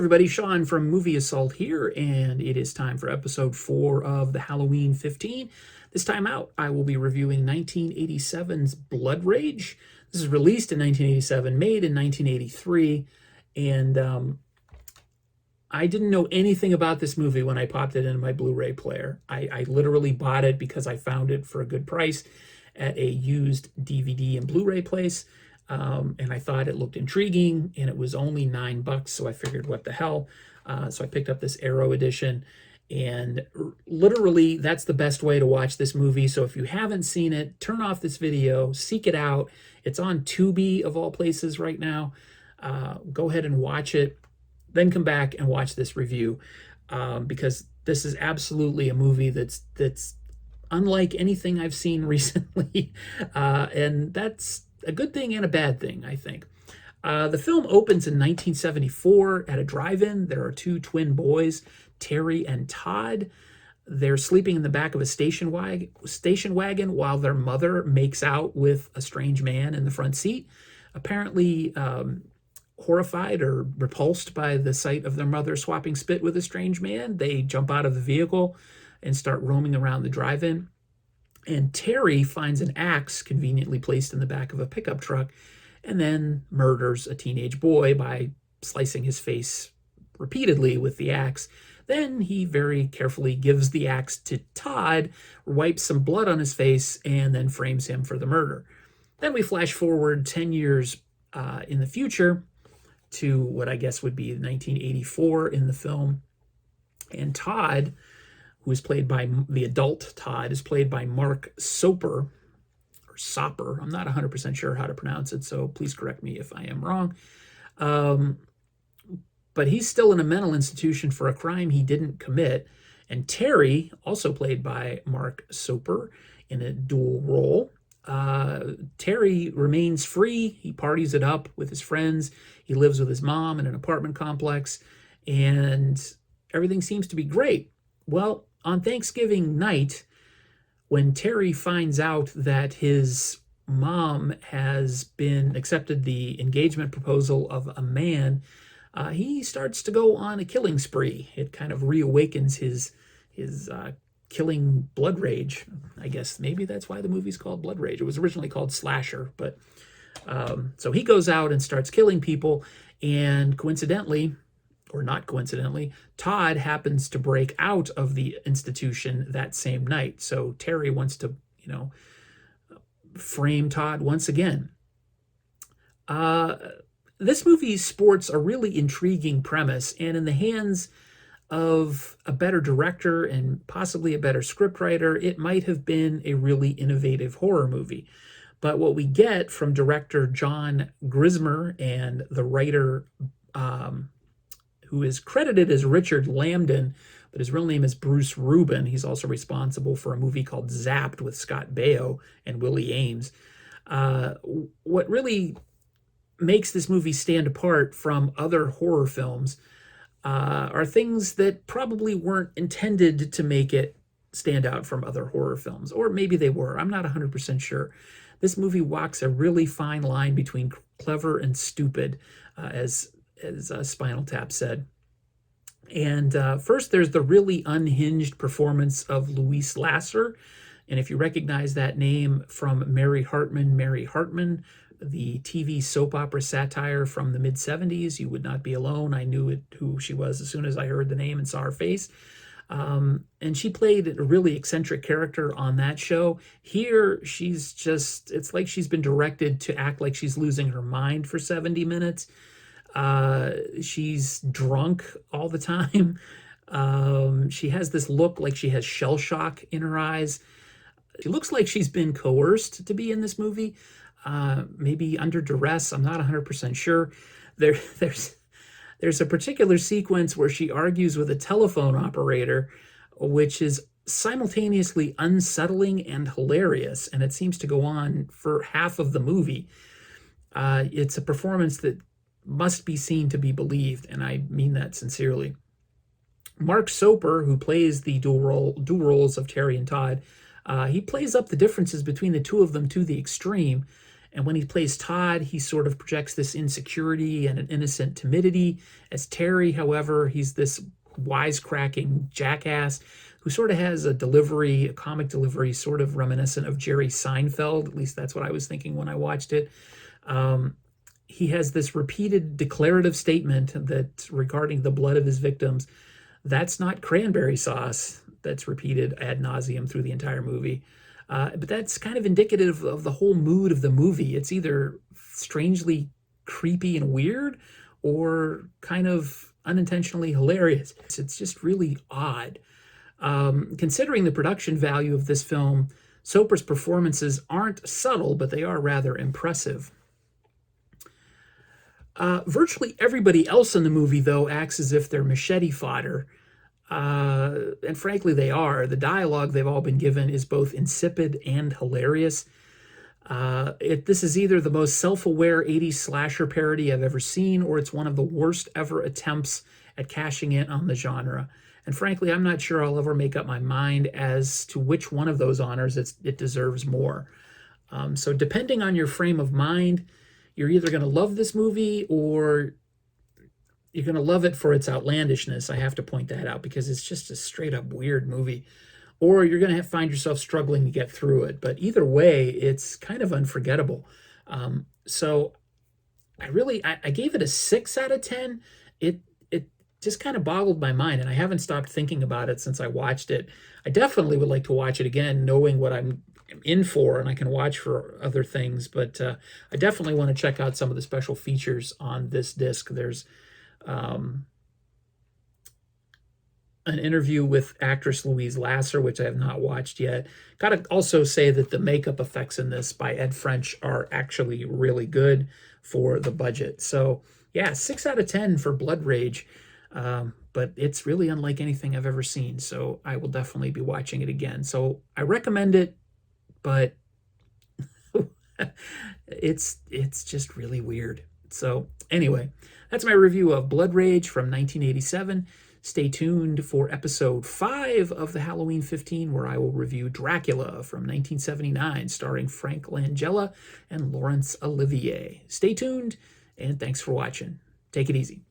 everybody, Sean from Movie Assault here, and it is time for episode 4 of the Halloween 15. This time out, I will be reviewing 1987's Blood Rage. This is released in 1987, made in 1983, and I didn't know anything about this movie when I popped it into my Blu-ray player. I literally bought it because I found it for a good price at a used DVD and Blu-ray place. And I thought it looked intriguing, and it was only $9, so I figured, what the hell? So I picked up this Arrow edition, and literally, that's the best way to watch this movie. So if you haven't seen it, turn off this video, seek it out. It's on Tubi, of all places, right now. Go ahead and watch it, then come back and watch this review, because this is absolutely a movie that's unlike anything I've seen recently, and that's a good thing and a bad thing, I think. The film opens in 1974 at a drive-in. There are two twin boys, Terry and Todd. They're sleeping in the back of a station wagon while their mother makes out with a strange man in the front seat. Apparently horrified or repulsed by the sight of their mother swapping spit with a strange man, they jump out of the vehicle and start roaming around the drive-in. And Terry finds an axe conveniently placed in the back of a pickup truck and then murders a teenage boy by slicing his face repeatedly with the axe. Then he very carefully gives the axe to Todd, wipes some blood on his face, and then frames him for the murder. Then we flash forward 10 years in the future to what I guess would be 1984 in the film. And Todd, who is played by, the adult Todd, is played by Mark Soper, or Soper. I'm not 100% sure how to pronounce it, so please correct me if I am wrong. But he's still in a mental institution for a crime he didn't commit. And Terry, also played by Mark Soper in a dual role, Terry remains free. He parties it up with his friends. He lives with his mom in an apartment complex, and everything seems to be great. Well, on Thanksgiving night, when Terry finds out that his mom has been accepted the engagement proposal of a man, he starts to go on a killing spree. It kind of reawakens his killing blood rage. I guess maybe that's why the movie's called Blood Rage. It was originally called Slasher, but so he goes out and starts killing people, and coincidentally, or not coincidentally, Todd happens to break out of the institution that same night. So Terry wants to, frame Todd once again. This movie sports a really intriguing premise, and in the hands of a better director and possibly a better scriptwriter, it might have been a really innovative horror movie. But what we get from director John Grismer and the writer, who is credited as Richard Lambden, but his real name is Bruce Rubin. He's also responsible for a movie called Zapped with Scott Baio and Willie Ames. What really makes this movie stand apart from other horror films are things that probably weren't intended to make it stand out from other horror films. Or maybe they were. I'm not 100% sure. This movie walks a really fine line between clever and stupid, as Spinal Tap said. And first, there's the really unhinged performance of Louise Lasser. And if you recognize that name from Mary Hartman, the TV soap opera satire from the mid-'70s, you would not be alone. I knew who she was as soon as I heard the name and saw her face. And she played a really eccentric character on that show. Here, it's like she's been directed to act like she's losing her mind for 70 minutes. She's drunk all the time. She has this look like she has shell shock in her eyes. She looks like she's been coerced to be in this movie, maybe under duress. I'm not 100% sure. There's a particular sequence where she argues with a telephone operator, which is simultaneously unsettling and hilarious, and it seems to go on for half of the movie. It's a performance that must be seen to be believed, and I mean that sincerely. Mark Soper, who plays the dual roles of Terry and Todd, he plays up the differences between the two of them to the extreme, And when he plays Todd, he sort of projects this insecurity and an innocent timidity. As Terry, however, he's this wisecracking jackass who sort of has a delivery, a comic delivery, sort of reminiscent of Jerry Seinfeld. At least that's what I was thinking when I watched it. He has this repeated declarative statement that regarding the blood of his victims, that's not cranberry sauce. That's repeated ad nauseum through the entire movie. But that's kind of indicative of the whole mood of the movie. It's either strangely creepy and weird or kind of unintentionally hilarious. It's just really odd. Considering the production value of this film, Soper's performances aren't subtle, but they are rather impressive. Virtually everybody else in the movie, though, acts as if they're machete fodder. And frankly, they are. The dialogue they've all been given is both insipid and hilarious. This is either the most self-aware 80s slasher parody I've ever seen, or it's one of the worst ever attempts at cashing in on the genre. And frankly, I'm not sure I'll ever make up my mind as to which one of those honors it deserves more. So depending on your frame of mind, you're either going to love this movie or you're going to love it for its outlandishness. I have to point that out because it's just a straight up weird movie. Or you're going to find yourself struggling to get through it. But either way, it's kind of unforgettable. So I gave it a 6 out of 10. It just kind of boggled my mind, and I haven't stopped thinking about it since I watched it. I definitely would like to watch it again, knowing what I'm in for, and I can watch for other things. But I definitely want to check out some of the special features on this disc. There's an interview with actress Louise Lasser, which I have not watched yet. Gotta also say that the makeup effects in this by Ed French are actually really good for the budget. So yeah, 6 out of 10 for Blood Rage. But it's really unlike anything I've ever seen. So I will definitely be watching it again. So I recommend it, but it's just really weird. So anyway, that's my review of Blood Rage from 1987. Stay tuned for episode 5 of the Halloween 15, where I will review Dracula from 1979, starring Frank Langella and Laurence Olivier. Stay tuned, and thanks for watching. Take it easy.